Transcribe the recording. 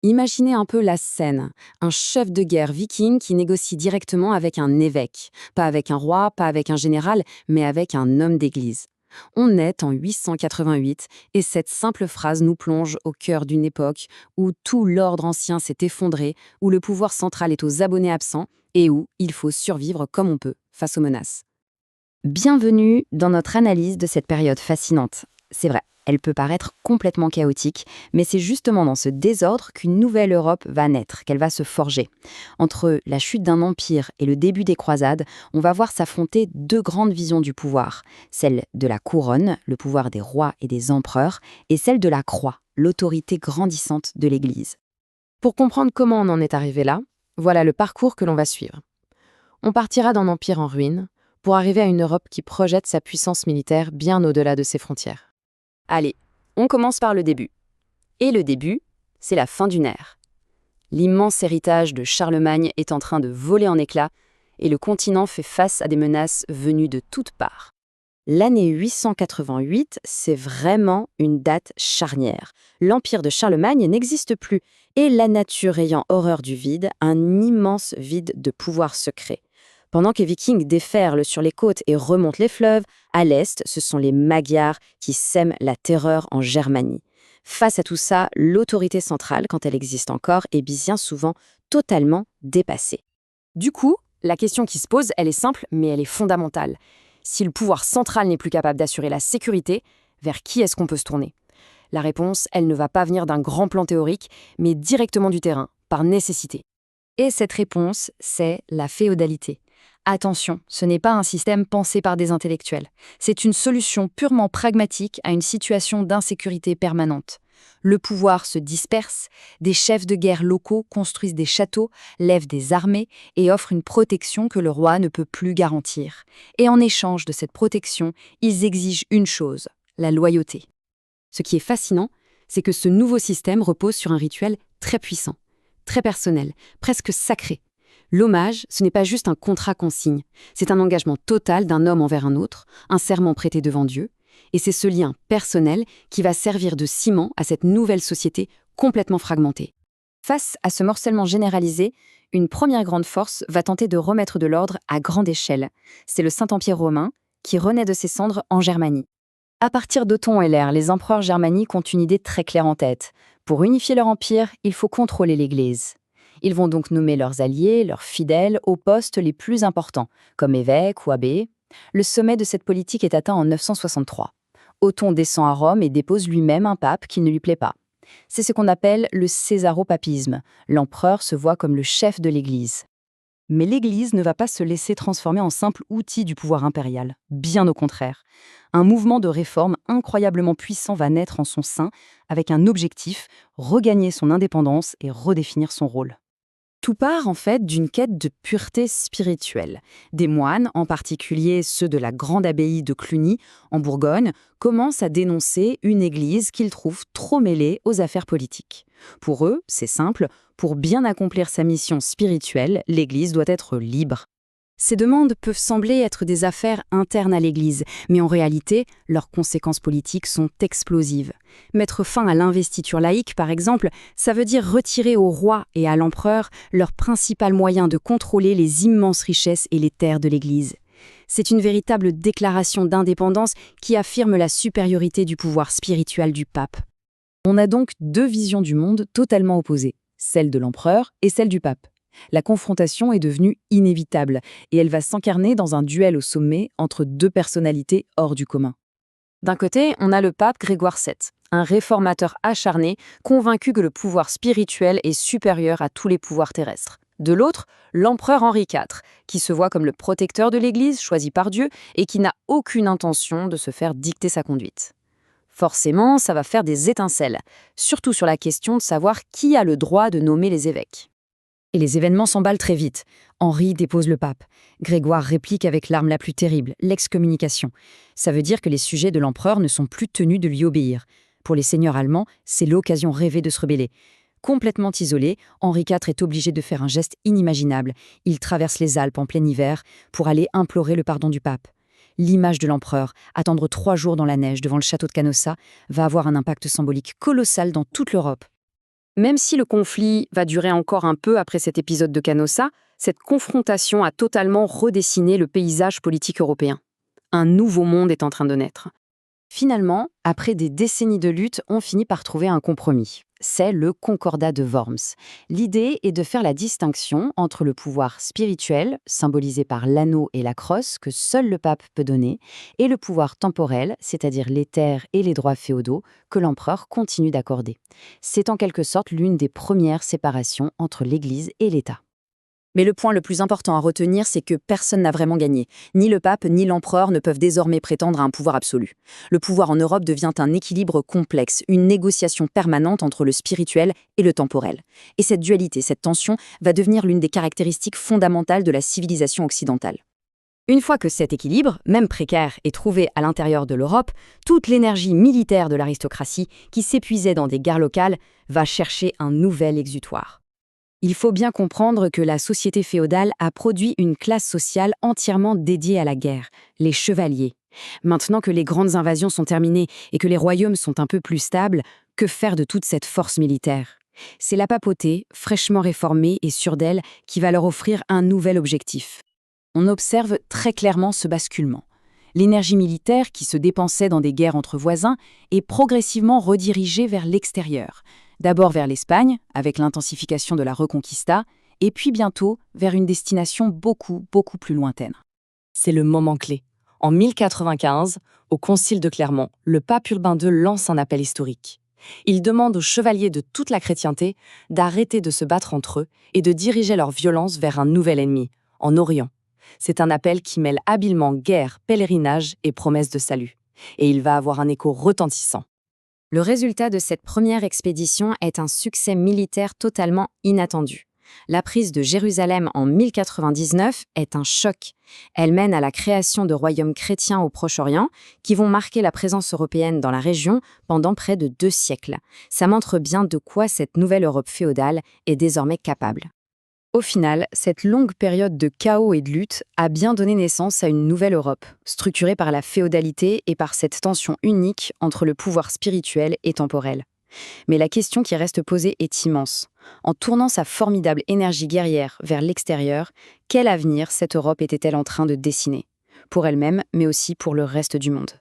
Imaginez un peu la scène. Un chef de guerre viking qui négocie directement avec un évêque. Pas avec un roi, pas avec un général, mais avec un homme d'église. On est en 888 et cette simple phrase nous plonge au cœur d'une époque où tout l'ordre ancien s'est effondré, où le pouvoir central est aux abonnés absents et où il faut survivre comme on peut face aux menaces. Bienvenue dans notre analyse de cette période fascinante. C'est vrai, elle peut paraître complètement chaotique, mais c'est justement dans ce désordre qu'une nouvelle Europe va naître, qu'elle va se forger. Entre la chute d'un empire et le début des croisades, on va voir s'affronter deux grandes visions du pouvoir, celle de la couronne, le pouvoir des rois et des empereurs, et celle de la croix, l'autorité grandissante de l'Église. Pour comprendre comment on en est arrivé là, voilà le parcours que l'on va suivre. On partira d'un empire en ruine pour arriver à une Europe qui projette sa puissance militaire bien au-delà de ses frontières. Allez, on commence par le début. Et le début, c'est la fin d'une ère. L'immense héritage de Charlemagne est en train de voler en éclats et le continent fait face à des menaces venues de toutes parts. L'année 888, c'est vraiment une date charnière. L'empire de Charlemagne n'existe plus et la nature ayant horreur du vide, un immense vide de pouvoir secret. Pendant que les Vikings déferlent sur les côtes et remontent les fleuves, à l'est, ce sont les Magyars qui sèment la terreur en Germanie. Face à tout ça, l'autorité centrale, quand elle existe encore, est bien souvent totalement dépassée. Du coup, la question qui se pose, elle est simple, mais elle est fondamentale. Si le pouvoir central n'est plus capable d'assurer la sécurité, vers qui est-ce qu'on peut se tourner? La réponse, elle ne va pas venir d'un grand plan théorique, mais directement du terrain, par nécessité. Et cette réponse, c'est la féodalité. Attention, ce n'est pas un système pensé par des intellectuels. C'est une solution purement pragmatique à une situation d'insécurité permanente. Le pouvoir se disperse, des chefs de guerre locaux construisent des châteaux, lèvent des armées et offrent une protection que le roi ne peut plus garantir. Et en échange de cette protection, ils exigent une chose, la loyauté. Ce qui est fascinant, c'est que ce nouveau système repose sur un rituel très puissant, très personnel, presque sacré. L'hommage, ce n'est pas juste un contrat qu'on signe, c'est un engagement total d'un homme envers un autre, un serment prêté devant Dieu, et c'est ce lien personnel qui va servir de ciment à cette nouvelle société complètement fragmentée. Face à ce morcellement généralisé, une première grande force va tenter de remettre de l'ordre à grande échelle. C'est le Saint-Empire romain qui renaît de ses cendres en Germanie. À partir d'Othon et Hilaire, les empereurs germaniques ont une idée très claire en tête. Pour unifier leur empire, il faut contrôler l'Église. Ils vont donc nommer leurs alliés, leurs fidèles, aux postes les plus importants, comme évêques ou abbés. Le sommet de cette politique est atteint en 963. Othon descend à Rome et dépose lui-même un pape qui ne lui plaît pas. C'est ce qu'on appelle le césaropapisme. L'empereur se voit comme le chef de l'Église. Mais l'Église ne va pas se laisser transformer en simple outil du pouvoir impérial. Bien au contraire. Un mouvement de réforme incroyablement puissant va naître en son sein avec un objectif, regagner son indépendance et redéfinir son rôle. Tout part en fait d'une quête de pureté spirituelle. Des moines, en particulier ceux de la grande abbaye de Cluny, en Bourgogne, commencent à dénoncer une église qu'ils trouvent trop mêlée aux affaires politiques. Pour eux, c'est simple, pour bien accomplir sa mission spirituelle, l'église doit être libre. Ces demandes peuvent sembler être des affaires internes à l'Église, mais en réalité, leurs conséquences politiques sont explosives. Mettre fin à l'investiture laïque, par exemple, ça veut dire retirer au roi et à l'empereur leur principal moyen de contrôler les immenses richesses et les terres de l'Église. C'est une véritable déclaration d'indépendance qui affirme la supériorité du pouvoir spirituel du pape. On a donc deux visions du monde totalement opposées, celle de l'empereur et celle du pape. La confrontation est devenue inévitable et elle va s'incarner dans un duel au sommet entre deux personnalités hors du commun. D'un côté, on a le pape Grégoire VII, un réformateur acharné, convaincu que le pouvoir spirituel est supérieur à tous les pouvoirs terrestres. De l'autre, l'empereur Henri IV, qui se voit comme le protecteur de l'Église choisi par Dieu et qui n'a aucune intention de se faire dicter sa conduite. Forcément, ça va faire des étincelles, surtout sur la question de savoir qui a le droit de nommer les évêques. Et les événements s'emballent très vite. Henri dépose le pape. Grégoire réplique avec l'arme la plus terrible, l'excommunication. Ça veut dire que les sujets de l'empereur ne sont plus tenus de lui obéir. Pour les seigneurs allemands, c'est l'occasion rêvée de se rebeller. Complètement isolé, Henri IV est obligé de faire un geste inimaginable. Il traverse les Alpes en plein hiver pour aller implorer le pardon du pape. L'image de l'empereur, attendre 3 jours dans la neige devant le château de Canossa, va avoir un impact symbolique colossal dans toute l'Europe. Même si le conflit va durer encore un peu après cet épisode de Canossa, cette confrontation a totalement redessiné le paysage politique européen. Un nouveau monde est en train de naître. Finalement, après des décennies de lutte, on finit par trouver un compromis. C'est le Concordat de Worms. L'idée est de faire la distinction entre le pouvoir spirituel, symbolisé par l'anneau et la crosse que seul le pape peut donner, et le pouvoir temporel, c'est-à-dire les terres et les droits féodaux, que l'empereur continue d'accorder. C'est en quelque sorte l'une des premières séparations entre l'Église et l'État. Mais le point le plus important à retenir, c'est que personne n'a vraiment gagné. Ni le pape ni l'empereur ne peuvent désormais prétendre à un pouvoir absolu. Le pouvoir en Europe devient un équilibre complexe, une négociation permanente entre le spirituel et le temporel. Et cette dualité, cette tension, va devenir l'une des caractéristiques fondamentales de la civilisation occidentale. Une fois que cet équilibre, même précaire, est trouvé à l'intérieur de l'Europe, toute l'énergie militaire de l'aristocratie, qui s'épuisait dans des guerres locales, va chercher un nouvel exutoire. Il faut bien comprendre que la société féodale a produit une classe sociale entièrement dédiée à la guerre, les chevaliers. Maintenant que les grandes invasions sont terminées et que les royaumes sont un peu plus stables, que faire de toute cette force militaire? C'est la papauté, fraîchement réformée et sûre d'elle, qui va leur offrir un nouvel objectif. On observe très clairement ce basculement. L'énergie militaire qui se dépensait dans des guerres entre voisins est progressivement redirigée vers l'extérieur. D'abord vers l'Espagne, avec l'intensification de la Reconquista, et puis bientôt vers une destination beaucoup plus lointaine. C'est le moment clé. En 1095, au Concile de Clermont, le pape Urbain II lance un appel historique. Il demande aux chevaliers de toute la chrétienté d'arrêter de se battre entre eux et de diriger leur violence vers un nouvel ennemi, en Orient. C'est un appel qui mêle habilement guerre, pèlerinage et promesse de salut. Et il va avoir un écho retentissant. Le résultat de cette première expédition est un succès militaire totalement inattendu. La prise de Jérusalem en 1099 est un choc. Elle mène à la création de royaumes chrétiens au Proche-Orient qui vont marquer la présence européenne dans la région pendant près de 2 siècles. Ça montre bien de quoi cette nouvelle Europe féodale est désormais capable. Au final, cette longue période de chaos et de lutte a bien donné naissance à une nouvelle Europe, structurée par la féodalité et par cette tension unique entre le pouvoir spirituel et temporel. Mais la question qui reste posée est immense. En tournant sa formidable énergie guerrière vers l'extérieur, quel avenir cette Europe était-elle en train de dessiner? Pour elle-même, mais aussi pour le reste du monde.